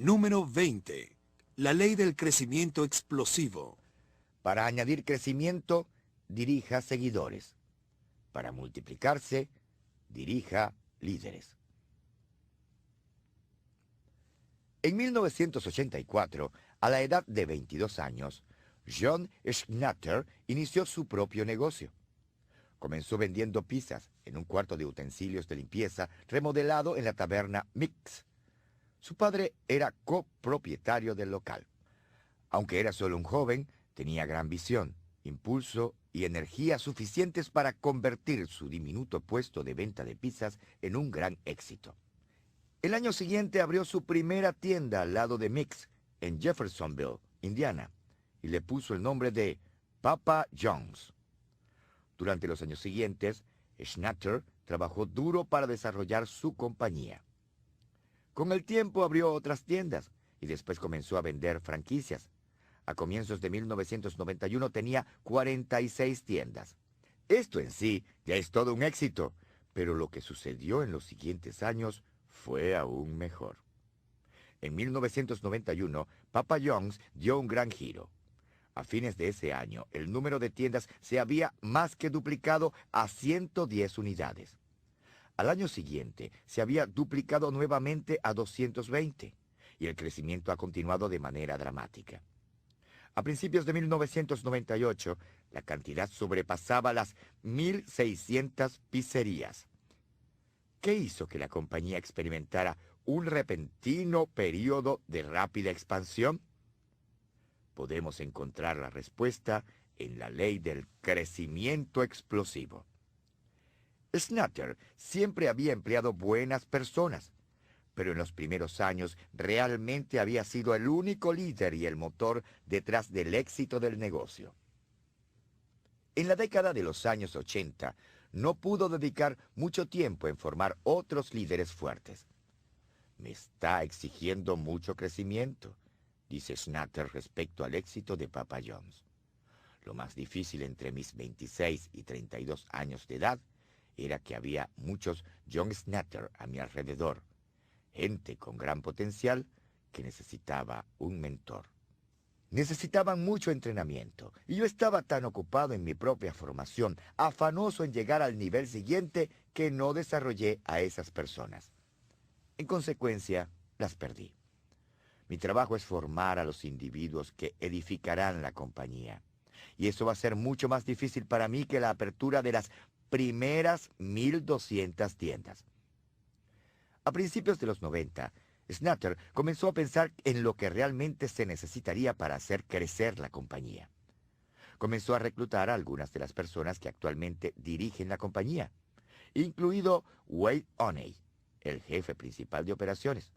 Número 20. La ley del crecimiento explosivo. Para añadir crecimiento, dirija seguidores. Para multiplicarse, dirija líderes. En 1984, a la edad de 22 años, John Schnatter inició su propio negocio. Comenzó vendiendo pizzas en un cuarto de utensilios de limpieza remodelado en la taberna Mix. Su padre era copropietario del local. Aunque era solo un joven, tenía gran visión, impulso y energía suficientes para convertir su diminuto puesto de venta de pizzas en un gran éxito. El año siguiente abrió su primera tienda al lado de Mix, en Jeffersonville, Indiana, y le puso el nombre de Papa John's. Durante los años siguientes, Schnatter trabajó duro para desarrollar su compañía. Con el tiempo abrió otras tiendas y después comenzó a vender franquicias. A comienzos de 1991 tenía 46 tiendas. Esto en sí ya es todo un éxito, pero lo que sucedió en los siguientes años fue aún mejor. En 1991, Papa John's dio un gran giro. A fines de ese año, el número de tiendas se había más que duplicado a 110 unidades. Al año siguiente, se había duplicado nuevamente a 220, y el crecimiento ha continuado de manera dramática. A principios de 1998, la cantidad sobrepasaba las 1.600 pizzerías. ¿Qué hizo que la compañía experimentara un repentino periodo de rápida expansión? Podemos encontrar la respuesta en la ley del crecimiento explosivo. Schnatter siempre había empleado buenas personas, pero en los primeros años realmente había sido el único líder y el motor detrás del éxito del negocio. En la década de los años 80, no pudo dedicar mucho tiempo en formar otros líderes fuertes. Me está exigiendo mucho crecimiento, dice Schnatter respecto al éxito de Papa John's. Lo más difícil entre mis 26 y 32 años de edad era que había muchos John Schnatter a mi alrededor, gente con gran potencial que necesitaba un mentor. Necesitaban mucho entrenamiento, y yo estaba tan ocupado en mi propia formación, afanoso en llegar al nivel siguiente, que no desarrollé a esas personas. En consecuencia, las perdí. Mi trabajo es formar a los individuos que edificarán la compañía, y eso va a ser mucho más difícil para mí que la apertura de las primeras 1.200 tiendas. A principios de los 90, Schnatter comenzó a pensar en lo que realmente se necesitaría para hacer crecer la compañía. Comenzó a reclutar a algunas de las personas que actualmente dirigen la compañía, incluido Wade Oney, el jefe principal de operaciones.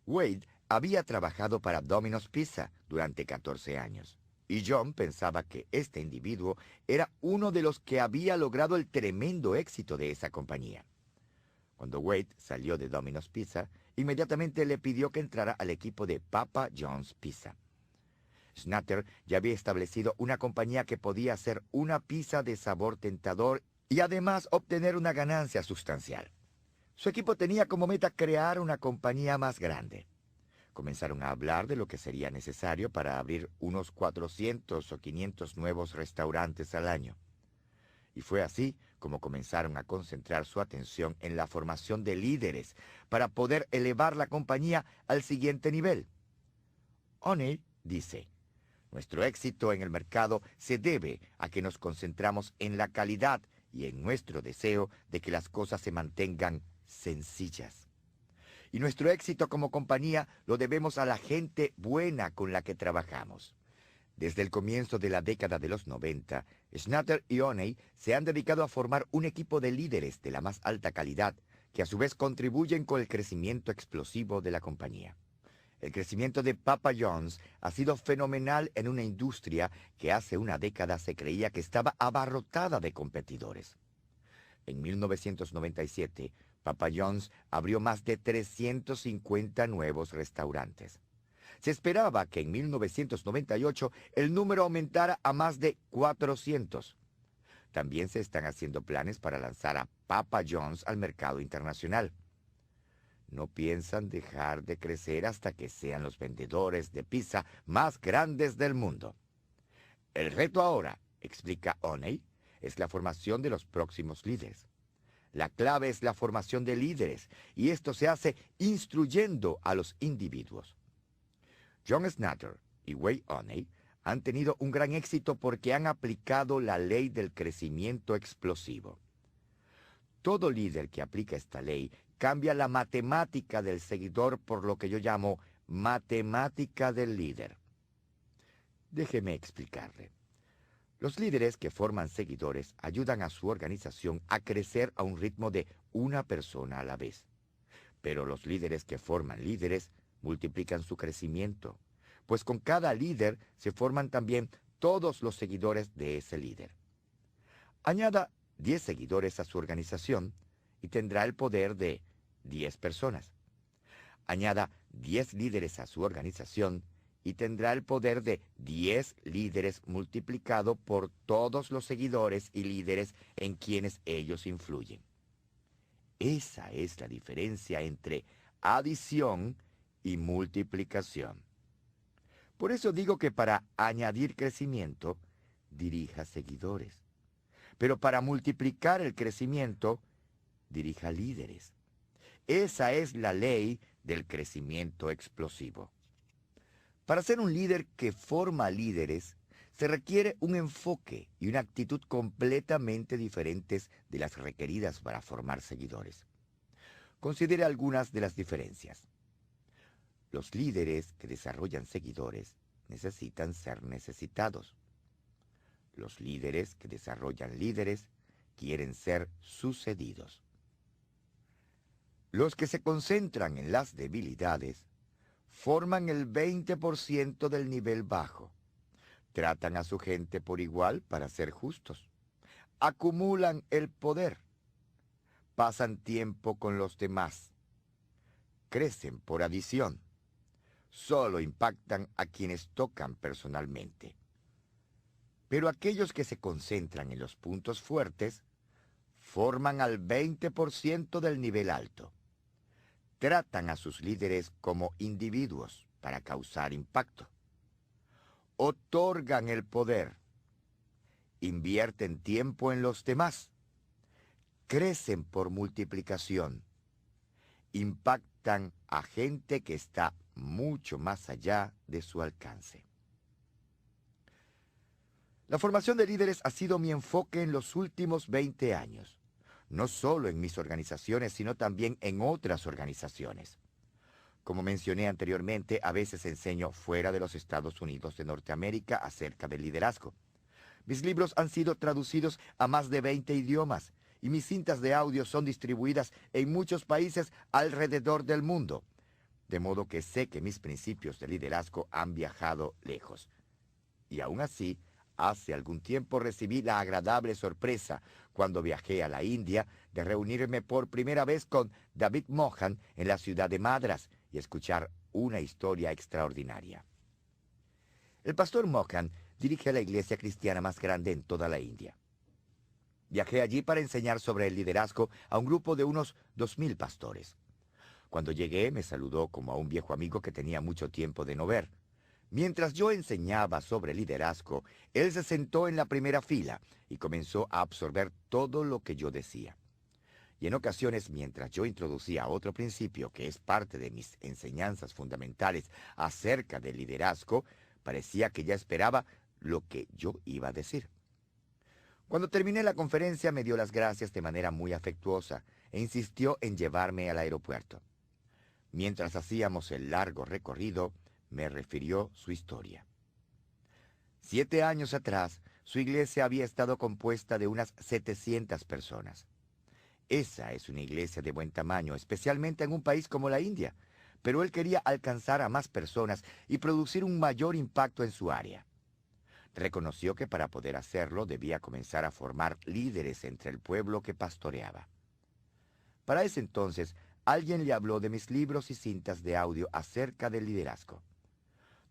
Wade había trabajado para Domino's Pizza durante 14 años, y John pensaba que este individuo era uno de los que había logrado el tremendo éxito de esa compañía. Cuando Wade salió de Domino's Pizza, inmediatamente le pidió que entrara al equipo de Papa John's Pizza. Schnatter ya había establecido una compañía que podía hacer una pizza de sabor tentador y además obtener una ganancia sustancial. Su equipo tenía como meta crear una compañía más grande. Comenzaron a hablar de lo que sería necesario para abrir unos 400 o 500 nuevos restaurantes al año. Y fue así como comenzaron a concentrar su atención en la formación de líderes para poder elevar la compañía al siguiente nivel. Oney dice: nuestro éxito en el mercado se debe a que nos concentramos en la calidad y en nuestro deseo de que las cosas se mantengan sencillas. Y nuestro éxito como compañía lo debemos a la gente buena con la que trabajamos. Desde el comienzo de la década de los 90, Schnatter y Oney se han dedicado a formar un equipo de líderes de la más alta calidad, que a su vez contribuyen con el crecimiento explosivo de la compañía. El crecimiento de Papa John's ha sido fenomenal en una industria que hace una década se creía que estaba abarrotada de competidores. En 1997, Papa John's abrió más de 350 nuevos restaurantes. Se esperaba que en 1998 el número aumentara a más de 400. También se están haciendo planes para lanzar a Papa John's al mercado internacional. no piensan dejar de crecer hasta que sean los vendedores de pizza más grandes del mundo. El reto ahora, explica Oney, es la formación de los próximos líderes. La clave es la formación de líderes, y esto se hace instruyendo a los individuos. John Schnatter y Wayne Oney han tenido un gran éxito porque han aplicado la ley del crecimiento explosivo. Todo líder que aplica esta ley cambia la matemática del seguidor por lo que yo llamo matemática del líder. Déjeme explicarle. Los líderes que forman seguidores ayudan a su organización a crecer a un ritmo de una persona a la vez. Pero los líderes que forman líderes multiplican su crecimiento, pues con cada líder se forman también todos los seguidores de ese líder. Añada 10 seguidores a su organización y tendrá el poder de 10 personas. Añada 10 líderes a su organización y tendrá el poder de 10 líderes multiplicado por todos los seguidores y líderes en quienes ellos influyen. Esa es la diferencia entre adición y multiplicación. Por eso digo que para añadir crecimiento, dirija seguidores. Pero para multiplicar el crecimiento, dirija líderes. Esa es la ley del crecimiento explosivo. Para ser un líder que forma líderes, se requiere un enfoque y una actitud completamente diferentes de las requeridas para formar seguidores. Considere algunas de las diferencias. Los líderes que desarrollan seguidores necesitan ser necesitados. Los líderes que desarrollan líderes quieren ser sucedidos. Los que se concentran en las debilidades forman el 20% del nivel bajo. Tratan a su gente por igual para ser justos. Acumulan el poder. Pasan tiempo con los demás. Crecen por adición. Solo impactan a quienes tocan personalmente. Pero aquellos que se concentran en los puntos fuertes forman al 20% del nivel alto. Tratan a sus líderes como individuos para causar impacto. Otorgan el poder. Invierten tiempo en los demás. Crecen por multiplicación. Impactan a gente que está mucho más allá de su alcance. La formación de líderes ha sido mi enfoque en los últimos 20 años. No solo en mis organizaciones, sino también en otras organizaciones. Como mencioné anteriormente, a veces enseño fuera de los Estados Unidos de Norteamérica acerca del liderazgo. Mis libros han sido traducidos a más de 20 idiomas y mis cintas de audio son distribuidas en muchos países alrededor del mundo. De modo que sé que mis principios de liderazgo han viajado lejos. Y aún así, hace algún tiempo recibí la agradable sorpresa, cuando viajé a la India, de reunirme por primera vez con David Mohan en la ciudad de Madras y escuchar una historia extraordinaria. El pastor Mohan dirige la iglesia cristiana más grande en toda la India. Viajé allí para enseñar sobre el liderazgo a un grupo de unos 2,000 pastores. Cuando llegué, me saludó como a un viejo amigo que tenía mucho tiempo de no ver. Mientras yo enseñaba sobre liderazgo, él se sentó en la primera fila y comenzó a absorber todo lo que yo decía. Y en ocasiones, mientras yo introducía otro principio que es parte de mis enseñanzas fundamentales acerca del liderazgo, parecía que ya esperaba lo que yo iba a decir. Cuando terminé la conferencia, me dio las gracias de manera muy afectuosa e insistió en llevarme al aeropuerto. Mientras hacíamos el largo recorrido, me refirió su historia. 7 años atrás, su iglesia había estado compuesta de unas 700 personas. Esa es una iglesia de buen tamaño, especialmente en un país como la India, pero él quería alcanzar a más personas y producir un mayor impacto en su área. Reconoció que para poder hacerlo debía comenzar a formar líderes entre el pueblo que pastoreaba. Para ese entonces, alguien le habló de mis libros y cintas de audio acerca del liderazgo.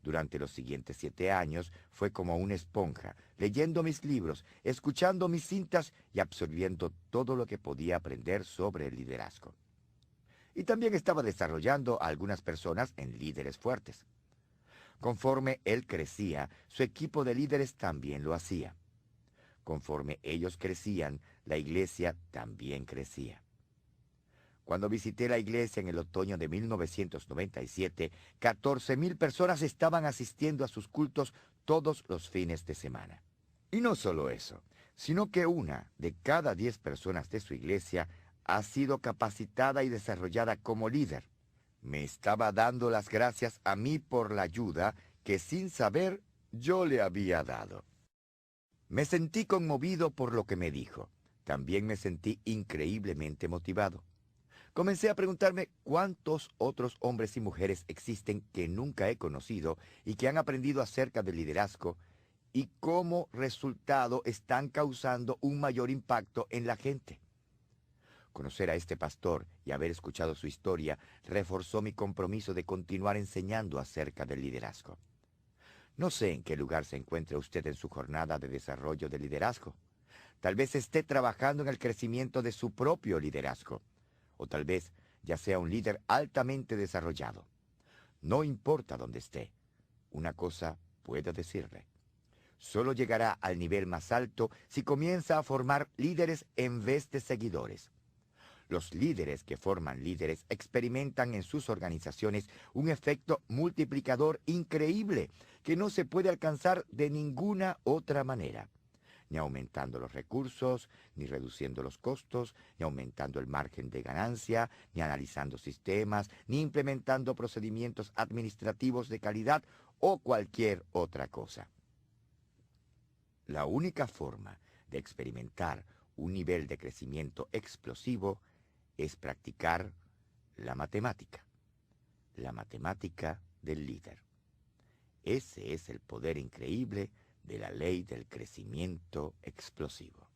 Durante los siguientes 7 años fue como una esponja, leyendo mis libros, escuchando mis cintas y absorbiendo todo lo que podía aprender sobre el liderazgo. y también estaba desarrollando a algunas personas en líderes fuertes. Conforme él crecía, su equipo de líderes también lo hacía. Conforme ellos crecían, la iglesia también crecía. Cuando visité la iglesia en el otoño de 1997, 14,000 personas estaban asistiendo a sus cultos todos los fines de semana. Y no solo eso, sino que 1 de cada 10 personas de su iglesia ha sido capacitada y desarrollada como líder. Me estaba dando las gracias a mí por la ayuda que sin saber yo le había dado. Me sentí conmovido por lo que me dijo. También me sentí increíblemente motivado. Comencé a preguntarme cuántos otros hombres y mujeres existen que nunca he conocido y que han aprendido acerca del liderazgo y como resultado están causando un mayor impacto en la gente. Conocer a este pastor y haber escuchado su historia reforzó mi compromiso de continuar enseñando acerca del liderazgo. No sé en qué lugar se encuentra usted en su jornada de desarrollo de liderazgo. Tal vez esté trabajando en el crecimiento de su propio liderazgo. O tal vez ya sea un líder altamente desarrollado. No importa dónde esté. Una cosa puedo decirle. Solo llegará al nivel más alto si comienza a formar líderes en vez de seguidores. Los líderes que forman líderes experimentan en sus organizaciones un efecto multiplicador increíble que no se puede alcanzar de ninguna otra manera. Ni aumentando los recursos, ni reduciendo los costos, ni aumentando el margen de ganancia, ni analizando sistemas, ni implementando procedimientos administrativos de calidad o cualquier otra cosa. La única forma de experimentar un nivel de crecimiento explosivo es practicar la matemática del líder. Ese es el poder increíble de la ley del crecimiento explosivo.